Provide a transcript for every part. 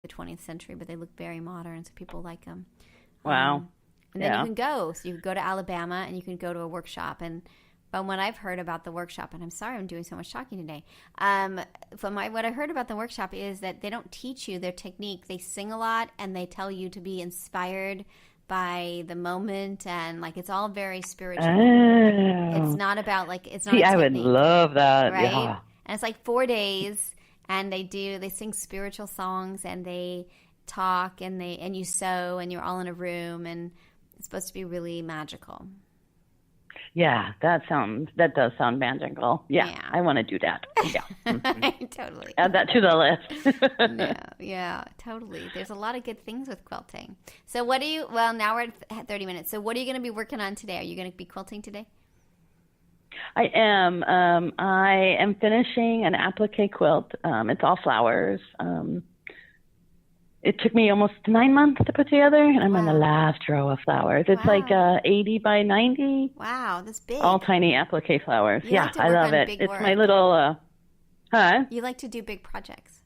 the 20th century, but they look very modern, so people like them. Wow. And then you can go. So you can go to Alabama and you can go to a workshop. And from what I've heard about the workshop, and I'm sorry I'm doing so much talking today, what I heard about the workshop is that they don't teach you their technique. They sing a lot and they tell you to be inspired by the moment, and like it's all very spiritual. Oh. It's not about like it's not. See, I would love that. Right? Yeah. And it's like 4 days, and they sing spiritual songs, and they talk, and you sew, and you're all in a room, and it's supposed to be really magical. Yeah, that does sound magical. Yeah. I want to do that. Yeah. Mm-hmm. Totally. Add that to the list. Yeah, totally. There's a lot of good things with quilting. So now we're at 30 minutes. So what are you going to be working on today? Are you going to be quilting today? I am. I am finishing an applique quilt. It's all flowers. It took me almost 9 months to put together, and I'm on the last row of flowers. It's like 80 by 90. Wow, that's big. All tiny applique flowers. You like to I work love on it. big It's work. my little, You like to do big projects.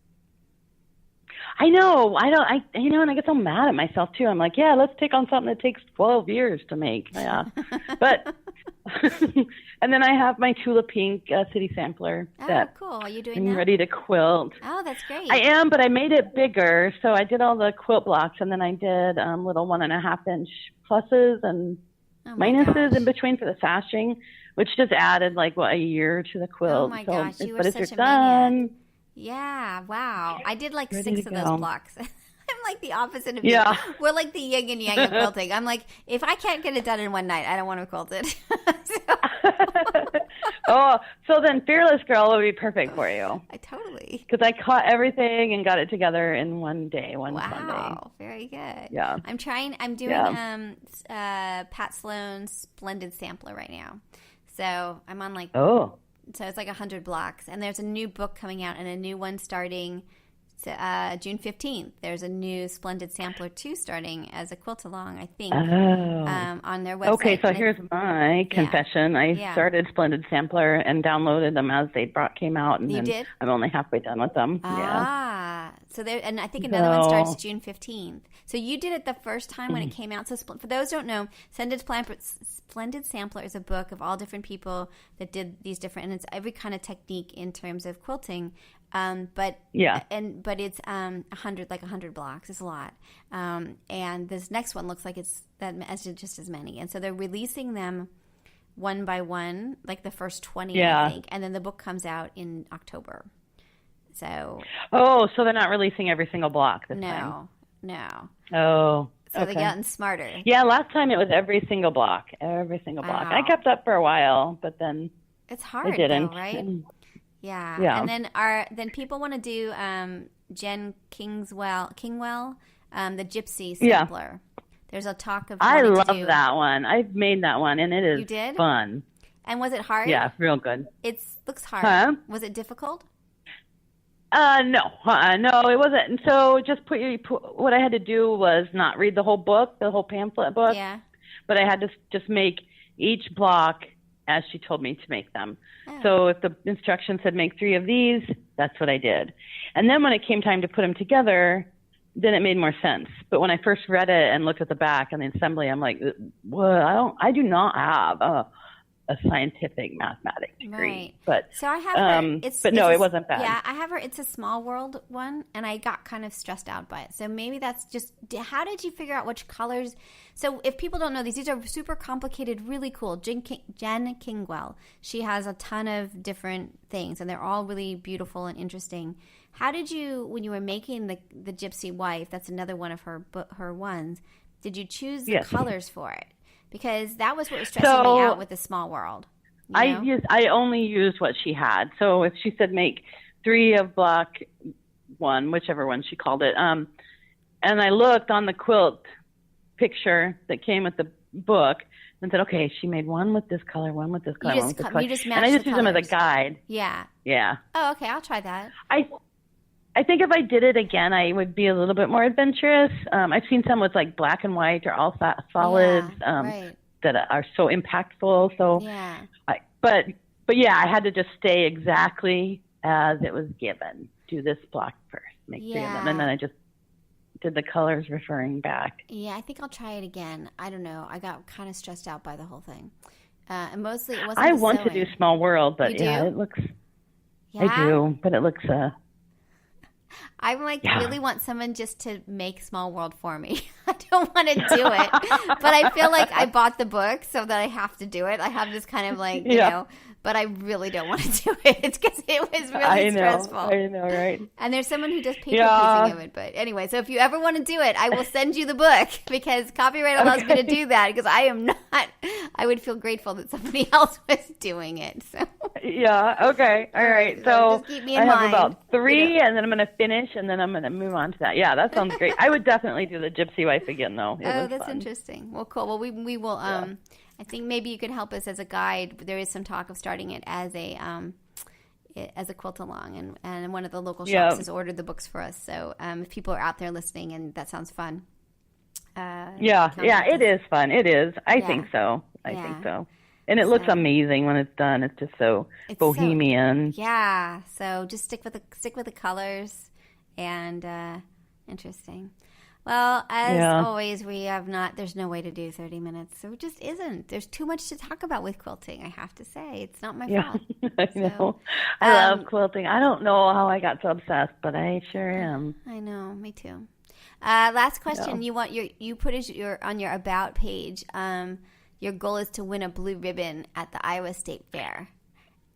I know. And I get so mad at myself too. I'm like, yeah, let's take on something that takes 12 years to make. Yeah. But, and then I have my Tula Pink city sampler. Oh, cool. Are you doing that? I'm ready to quilt. Oh, that's great. I am, but I made it bigger. So I did all the quilt blocks, and then I did little 1.5 inch pluses and minuses in between for the sashing, which just added a year to the quilt. Oh my gosh, you were but such it's a done. maniac. Yeah, wow. I did like Ready 6 to of go. those blocks. I'm like the opposite of you. Yeah. We're like the yin and yang of quilting. I'm like, if I can't get it done in one night, I don't want to quilt it. Oh, so then Fearless Girl would be perfect for you. Totally. Because I caught everything and got it together in one day, one Sunday. Wow, very good. Yeah. I'm doing Pat Sloan's Splendid Sampler right now. So I'm on so it's like 100 blocks. And there's a new book coming out and a new one starting June 15th. There's a new Splendid Sampler 2 starting as a quilt-along, I think, on their website. Okay, so here's my confession. I started Splendid Sampler and downloaded them as they came out. And you did? I'm only halfway done with them. So there, and I think another one starts June 15th. So you did it the first time when it came out. So for those who don't know, Splendid Sampler is a book of all different people that did these different, and it's every kind of technique in terms of quilting. But it's 100 blocks. It's a lot. And this next one looks like it's just as many. And so they're releasing them one by one, like the first 20, I think, and then the book comes out in October. So so they're not releasing every single block this time. No. Oh. So they've gotten smarter. Yeah, last time it was every single block. Wow. I kept up for a while, but then it's hard, I didn't. though, right? Yeah. And then people want to do Jen Kingwell, the Gypsy Sampler. There's a talk of I love that one. I've made that one, and it is fun. And was it hard? Yeah, real good. It looks hard. Huh? Was it difficult? No, it wasn't. And so just what I had to do was not read the whole book, the whole pamphlet book. Yeah. But I had to just make each block as she told me to make them. Oh. So if the instructions said make 3 of these, that's what I did. And then when it came time to put them together, then it made more sense. But when I first read it and looked at the back and the assembly, I'm like, well, I do not have a scientific mathematics degree. Right. But so I have her. It wasn't bad. Yeah, I have her. It's a Small World one, and I got kind of stressed out by it. So maybe that's just, how did you figure out which colors? So if people don't know these are super complicated, really cool. Jen Kingwell, she has a ton of different things, and they're all really beautiful and interesting. How did you, when you were making the Gypsy Wife, that's another one of her ones, did you choose the colors for it? Because that was what was stressing me out with the Small World. I only used what she had. So if she said make 3 of block 1, whichever one she called it, and I looked on the quilt picture that came with the book and said, okay, she made 1 with this color, 1 with this color, 1 with this color. You just matched and I just the used them as a colors. guide. Yeah. Yeah. Oh, okay. I'll try that. I think if I did it again, I would be a little bit more adventurous. I've seen some with black and white or all solids that are so impactful. So, but yeah, I had to just stay exactly as it was given. Do this block first, make 3 of them, and then I just did the colors referring back. Yeah, I think I'll try it again. I don't know. I got kind of stressed out by the whole thing. And mostly it wasn't I want to do Small World, but yeah, it looks, I do, but it looks, I'm like, really want someone just to make Small World for me. I don't want to do it, but I feel like I bought the book so that I have to do it. I have this kind of like, you know, but I really don't want to do it. It's because it was really stressful. I know, right? And there's someone who does paper piecing of it. But anyway, so if you ever want to do it, I will send you the book because copyright allows me to do that because I am not, I would feel grateful that somebody else was doing it. So. Yeah, okay. All right. So just keep me in I have mind. about 3 and then I'm going to finish and then I'm going to move on to that. Yeah, that sounds great. I would definitely do the Gypsy Wife again though. That's interesting. Well, cool. Well, we will, I think maybe you could help us as a guide. There is some talk of starting it as a quilt along, and one of the local shops has ordered the books for us. So if people are out there listening and that sounds fun. It is fun. It is. I think so. I think so. And it looks amazing when it's done. It's just so bohemian. So just stick with the colors and interesting. Well, as always, we have not, there's no way to do 30 minutes. So it just isn't. There's too much to talk about with quilting, I have to say. It's not my fault. I know. I love quilting. I don't know how I got so obsessed, but I sure am. I know. Me too. Last question. You want you put on your About page, your goal is to win a blue ribbon at the Iowa State Fair.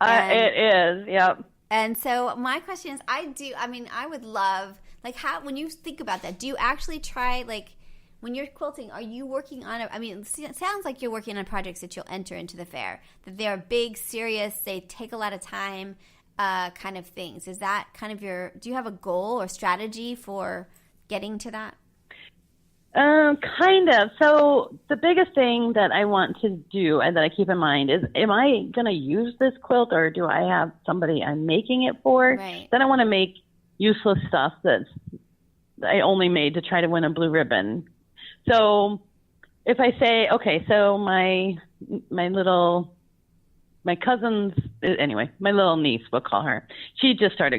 It is, yep. And so my question is, I would love, like, how, when you think about that, do you actually try, like, when you're quilting, are you working on it sounds like you're working on projects that you'll enter into the fair, that they're big, serious, they take a lot of time, kind of things. Is that kind of do you have a goal or strategy for getting to that? Kind of. So the biggest thing that I want to do and that I keep in mind is, am I going to use this quilt or do I have somebody I'm making it for? Right. Then I want to make useless stuff that I only made to try to win a blue ribbon. So if I say, okay, so my cousin's, anyway, my little niece, we'll call her, she just got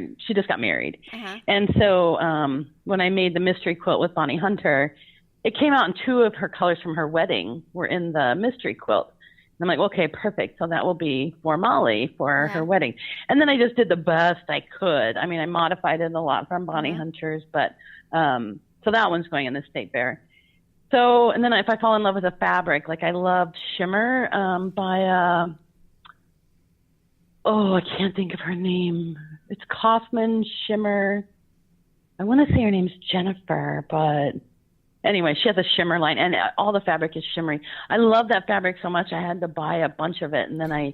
married. And so when I made the mystery quilt with Bonnie Hunter, it came out in 2 of her colors from her wedding were in the mystery quilt. And I'm like, okay, perfect. So that will be for Molly for her wedding. And then I just did the best I could. I mean, I modified it a lot from Bonnie Hunter's, but so that one's going in the state fair. So, and then if I fall in love with a fabric, like I loved Shimmer by, I can't think of her name. It's Kaufman Shimmer. I want to say her name's Jennifer, but anyway, she has a shimmer line, and all the fabric is shimmery. I love that fabric so much, I had to buy a bunch of it, and then I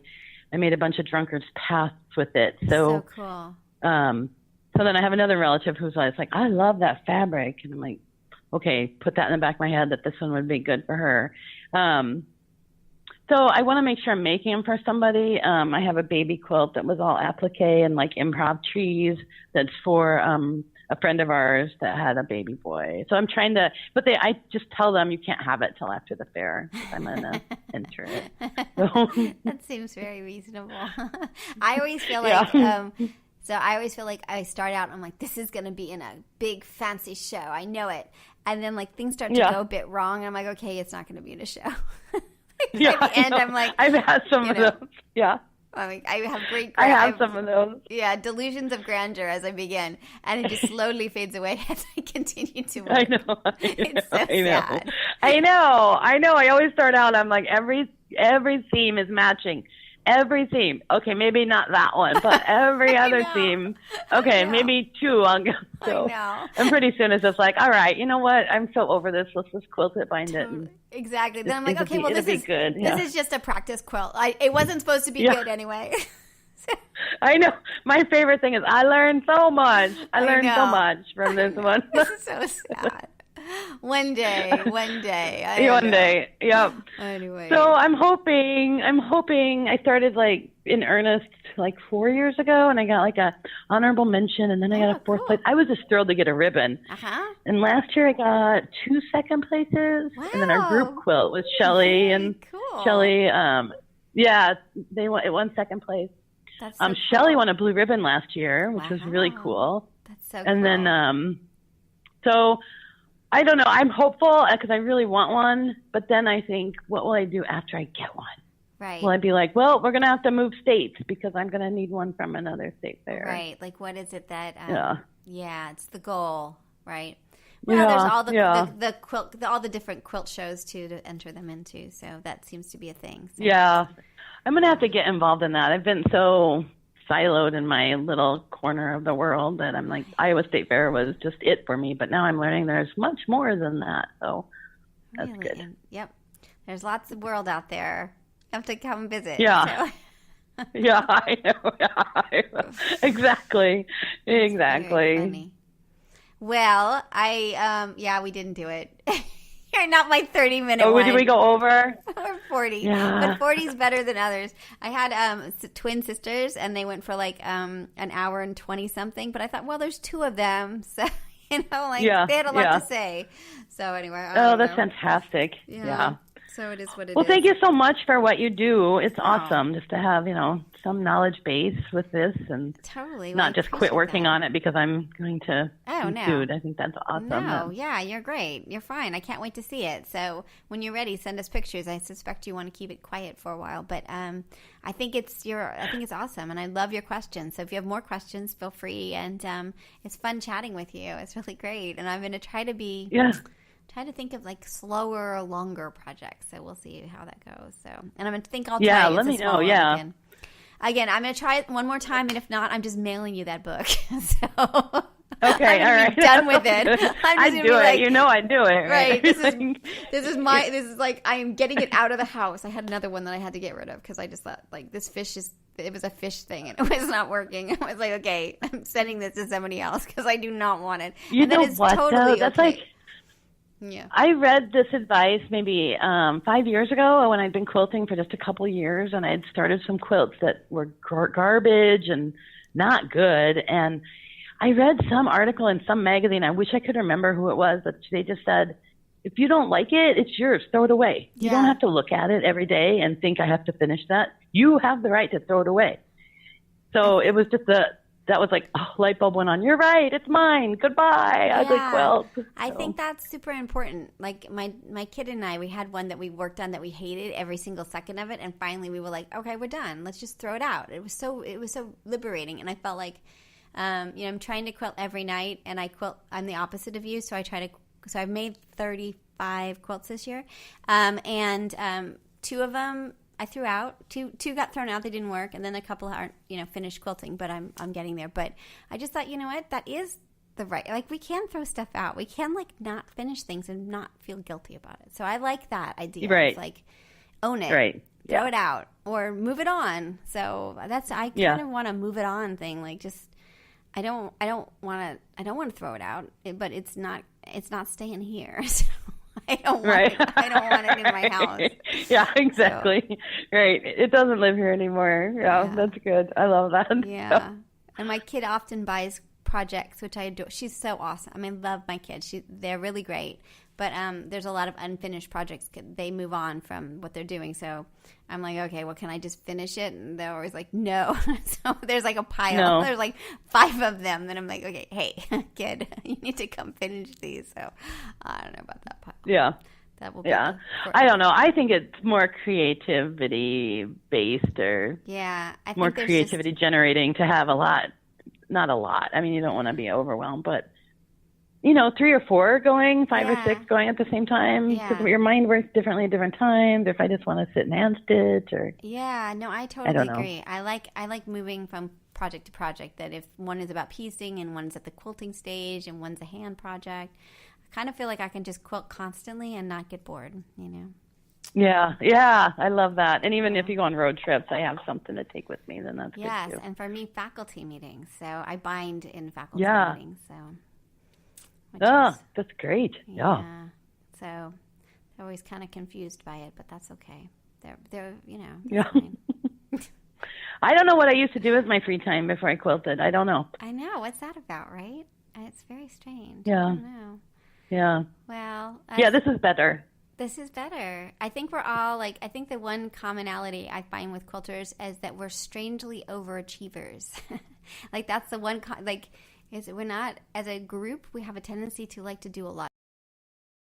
made a bunch of drunkard's paths with it. So cool. So then I have another relative who's always like, I love that fabric. And I'm like, okay, put that in the back of my head that this one would be good for her. So I want to make sure I'm making them for somebody. I have a baby quilt that was all applique and like improv trees that's for a friend of ours that had a baby boy. So I'm trying to, but I just tell them you can't have it till after the fair because I'm going to enter it. So. That seems very reasonable. I always feel like, so I always feel like I start out, I'm like, this is going to be in a big fancy show. I know it. And then like things start to go a bit wrong. And I'm like, okay, it's not going to be in a show. At the end, I'm like, I've had some of those. Yeah. I mean, I have I have some of those. Yeah, delusions of grandeur as I begin, and it just slowly fades away as I continue to work. I know. It's so sad. I know. I always start out, I'm like, every theme is matching. Every theme. Okay, maybe not that one, but every other theme. Okay, maybe 2 I'll go. So, I know. And pretty soon it's just like, all right, you know what? I'm so over this. Let's just quilt it, bind it. And exactly. Then I'm like, okay, well, this is good. This is just a practice quilt. It wasn't supposed to be good anyway. I know. My favorite thing is I learned so much. I learned so much from this one. This is so sad. One day. One day. Yep. Anyway. So I'm hoping I started like in earnest like 4 years ago, and I got like a honorable mention, and then I got a 4th place. I was just thrilled to get a ribbon. And last year I got 2 second places. Wow. And then our group quilt with Shelly and Shelly. It won 2nd place. That's so Shelly won a blue ribbon last year, which was really cool. That's so cool. And then so I don't know. I'm hopeful because I really want one, but then I think, what will I do after I get one? Right. Will I be like, well, we're going to have to move states because I'm going to need one from another state there. Right. Like, what is it that, it's the goal, right? Well, Yeah, there's all the quilt, all the different quilt shows too to enter them into. So that seems to be a thing. So. Yeah. I'm going to have to get involved in that. I've been so siloed in my little corner of the world that I'm like, Iowa State Fair was just it for me. But now I'm learning there's much more than that. So that's good. Yep. There's lots of world out there. You have to come visit. Yeah. So. Yeah, I know. Exactly. Exactly. Very funny. Well, we didn't do it. You're not my 30-minute one. Oh, did we go over? Or 40. Yeah. But 40 is better than others. I had twin sisters, and they went for like an hour and 20-something. But I thought, well, there's two of them. So, they had a lot to say. So anyway. That's fantastic. Yeah. So it is what it is. Well, thank you so much for what you do. It's awesome just to have, some knowledge base with this and not just quit working on it because I'm going to be sued. I think that's awesome. No, yeah, you're great. You're fine. I can't wait to see it. So when you're ready, send us pictures. I suspect you want to keep it quiet for a while, but I think it's awesome, and I love your questions. So if you have more questions, feel free, and it's fun chatting with you. It's really great, and I'm going to try to think of like slower or longer projects. So we'll see how that goes. So, and I'm going to think I'll try. Yeah, let me know. Yeah. Again, I'm going to try it one more time, and if not, I'm just mailing you that book. So okay, all right. Done with it. I'd do it. I'd do it. Right. This is like I am getting it out of the house. I had another one that I had to get rid of because I just thought like it was a fish thing and it was not working. I was like, okay, I'm sending this to somebody else because I do not want it. You know what? Totally that's okay. Yeah. I read this advice maybe 5 years ago when I'd been quilting for just a couple of years, and I had started some quilts that were garbage and not good. And I read some article in some magazine. I wish I could remember who it was, but they just said, if you don't like it, it's yours. Throw it away. You don't have to look at it every day and think I have to finish that. You have the right to throw it away. So it was just that was like, light bulb went on. You're right. It's mine. Goodbye. I was like, well. I think that's super important. Like my kid and I, we had one that we worked on that we hated every single second of it. And finally we were like, okay, we're done. Let's just throw it out. It was so liberating. And I felt like, I'm trying to quilt every night, and I'm the opposite of you. So so I've made 35 quilts this year. And two of them I threw out. Two got thrown out. They didn't work. And then a couple aren't, finished quilting, but I'm getting there. But I just thought, you know what? That is the right. Like, we can throw stuff out. We can, not finish things and not feel guilty about it. So I like that idea. Right. Of, own it. Right. Throw it out or move it on. So I kind of want to move it on thing. I don't want to throw it out, but it's not staying here. So. I don't want it in my house. Yeah, exactly. So. Right. It doesn't live here anymore. Yeah, that's good. I love that. Yeah. So. And my kid often buys projects, which I adore. She's so awesome. I love my kids. They're really great. But there's a lot of unfinished projects. They move on from what they're doing. So I'm like, okay, well, can I just finish it? And they're always like, no. So there's a pile. No. There's 5 of them. Then I'm like, okay, hey, kid, you need to come finish these. So I don't know about that pile. Yeah. That will be I don't know. I think it's more creativity based or I think more creativity generating to have a lot. Not a lot. You don't want to be overwhelmed, but 3 or 4 going, 5 or 6 going at the same time. Because your mind works differently at different times. If I just want to sit and hand stitch or. Yeah, no, I totally agree. I like moving from project to project. That if one is about piecing and one's at the quilting stage and one's a hand project, I kind of feel like I can just quilt constantly and not get bored. Yeah, I love that. And even if you go on road trips, I have something to take with me. Then that's good too. Yes, and for me, faculty meetings. So I bind in faculty meetings. So. That's great. Yeah. So they're always kind of confused by it, but that's okay. They're Yeah. I don't know what I used to do with my free time before I quilted. I don't know. I know. What's that about, right? It's very strange. Yeah. I don't know. Yeah. Well. This is better. This is better. I think we're all I think the one commonality I find with quilters is that we're strangely overachievers. That's the one, is we're not, as a group, we have a tendency to do a lot